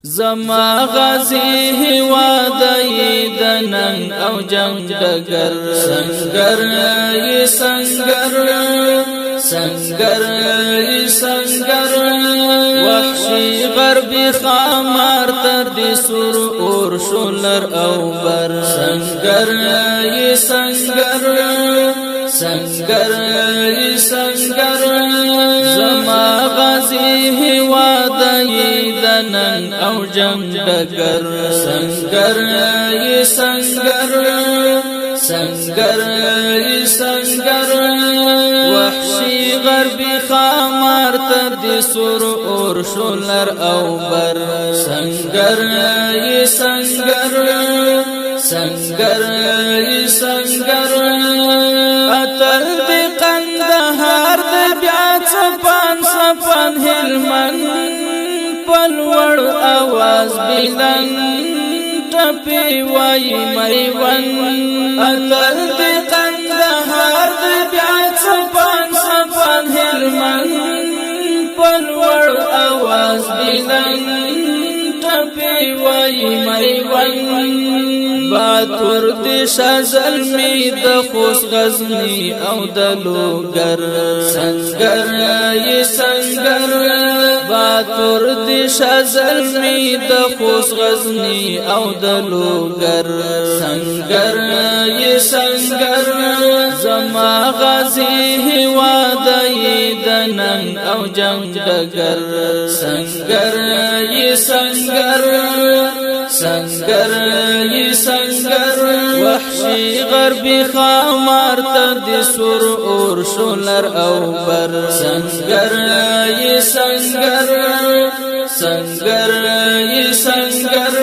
زما غازی هواد د ننګ او جنگ ډګر سنگر ای سنگر سنگر ای سنگر وحشی غربی خامار تر دی سور اور شولر او بر سنگر ای سنگر سنگر ای سنگر زما غازی هواد د ننګ او جنگ ډګر سنگر ای سنگر سنگر ای سنگر وحشی غربی خامار تر دی سور اور شولر او بر سنگر ای سنگر سنگر ای سنگر اتل دی قندهار دی بیا څپان څپان هلمند پلوړ आवाज بلند ټپي وای میوند اتل دی قندهار دی بیا څپان څپان هلمند پلوړ आवाज بلند ټپي وای میوند باتور دی شازل می د خوش غزنی او د لوګر سنگر ای سنگر باتور دی شازل می د خوش غزنی او د لوګر سنگر ای سنگر زما غازی هواد د ننګ او جنگ ډګر سنگر ای سنگر سنگر ای سنگر وحشی غربی خامار تر دی سور اور شولر او بر سنگر ای سنگر سنگر ای سنگر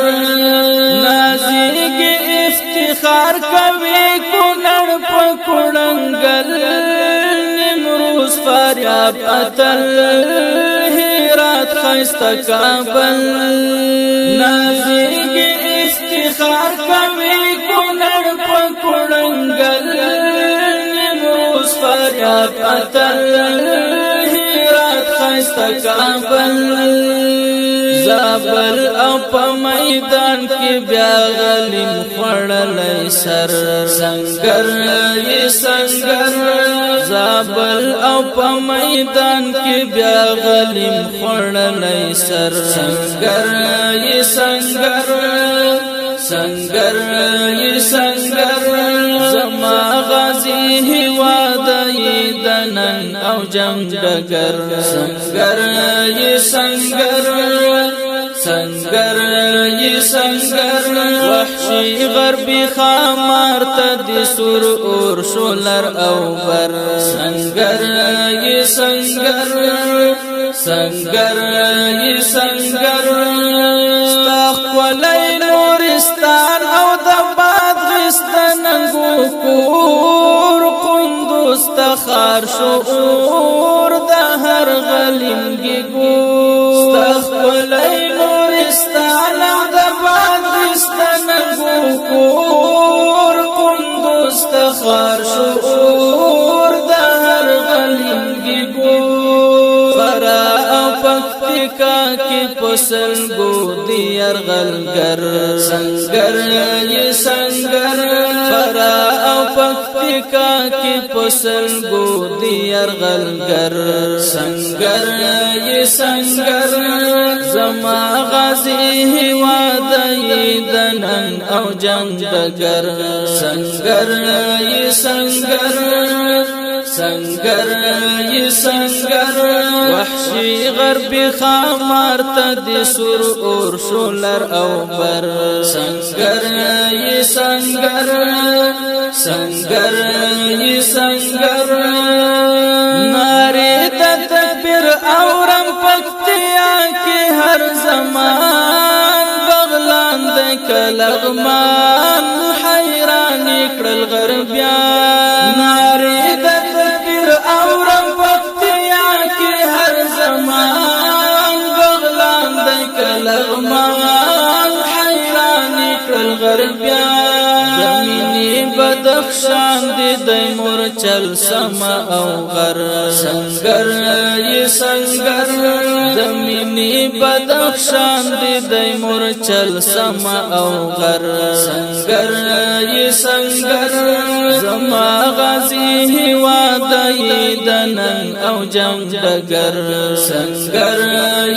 نازیگی افتخار کوي کونړ په کونړنګل نیمروز فاریاب اتل هرات خیسته کابل نازیگی افتخار کوي کونړ په کونړنګل نیمروز فاریاب اتل هرات خیسته کابل زابل او په میدان کې بیا غلیم خړلای سر سنگر ای سنگر زابل او په میدان کې بیا غلیم خړلای سر سنگر ای سنگر سنگر ای سنگر زما غازی هواد د ننګ او جنگ ډګر سنگر ای سنگر سنگر ای سنگر وحشی غربی خامار ته دی سور اور شولر او بر سنگر ای سنگر سنگر ای سنگر استخولی نورستان او د بادغستان ننګو کور قندوز تخار شعور د هر غلمګي ګور استخولی نورستان او د بادغستان ننګو کور قندوز تخار شعور د هر غلمګي ګور فرا او پکتیکا کی پسلګو دی ارغلګر سنگر ای سنگر فرا او پکتیکا کی پسلګو دی ارغلګر سنگر ای سنگر زما غازی هواد د ننګ او جنگ ډګر سنگر ای سنگر سنگر ای سنگر وحشی غربی خامار ته دی سور اور شولر او بر سنگر ای سنگر سنگر ای سنگر ناری د تکبیر اورم پکتیا کې هر زمان بغلان د کلغمان حیران کړل غربیان ناری د تکبیر اورم پکتیا کې هر زمان بغلان د کلغمان حیران کړل غربیان زمینی بدخشان دی د مورچل سما او غر سنگر ای سنگر زمین ویني بدخشان دی مورچل سما او غر سنگر ی سنگر زما غازی هوا دی دنن او جنگ دگر سنگر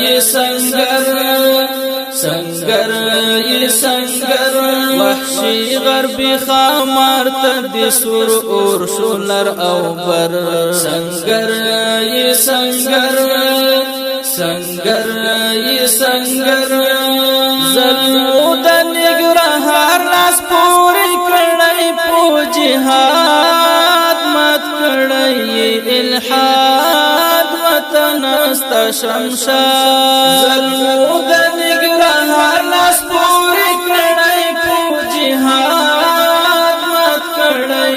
ی سنگر سنگر ی سنگر وحشی غربی خامار تدی سور اور شولر او بر سنگر ی سنگر سنگر ی سنگر زلمو د نګرهار لاس پوری کړی په جهاد مات کړی الحاد وطن است شمشاد زلمو د نګرهار لاس پوری کړی په جهاد مات کړی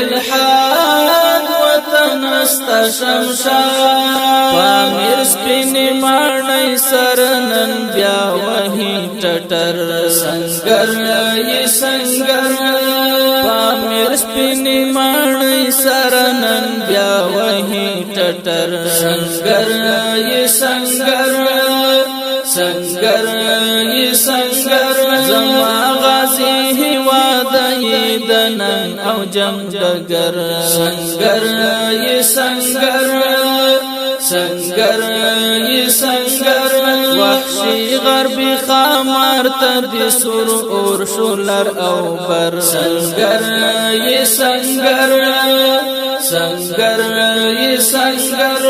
الحاد وطن است شمشاد پامیر سپینی مانای سرنن بیا وہی ټټر سنگر ی سنگر پامیر سپینی مانای سرنن بیا وہی ټټر سنگر ی سنگر سنگر ی سنگر زما غازی هوا دی دنن او جنگ دگر سنگر ی سنگر سنگر ی سنگر وحشی غربی خامار تدی سور اور شولر او بر سنگر ی سنگر سنگر ی سنگر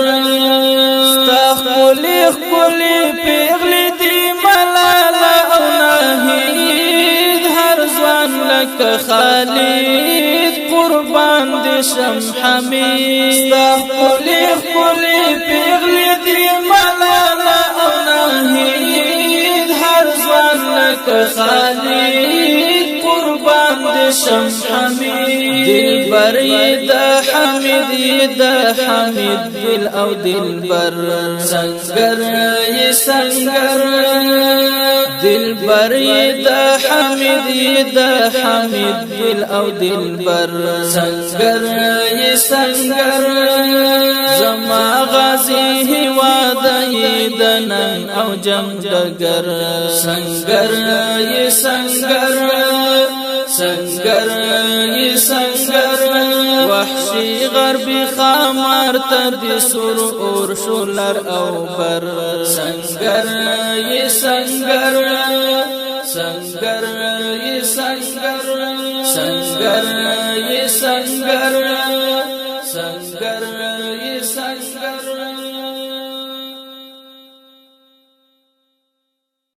استخلی خلی پیغلی دی ملالا او ناهید هر زوان لک خالد قربان دی شم حمید استخلی خلی پیغلی دی ملالا او ناهید هر زوان لک خالد قربان دی شم حمید دلبر دا حمید دا حمید دل او دلبر سنگر ی سنگر دلبر دا حمید دا حمید دل او دلبر سنگر ی سنگر زما غازی هوا دی دنن او جنگ دگر سنگر ی سنگر سنگر ی سنگر وحشی غربی خامار تدی سور اور شولر او بر سنگر ی سنگر سنگر ی سنگر سنگر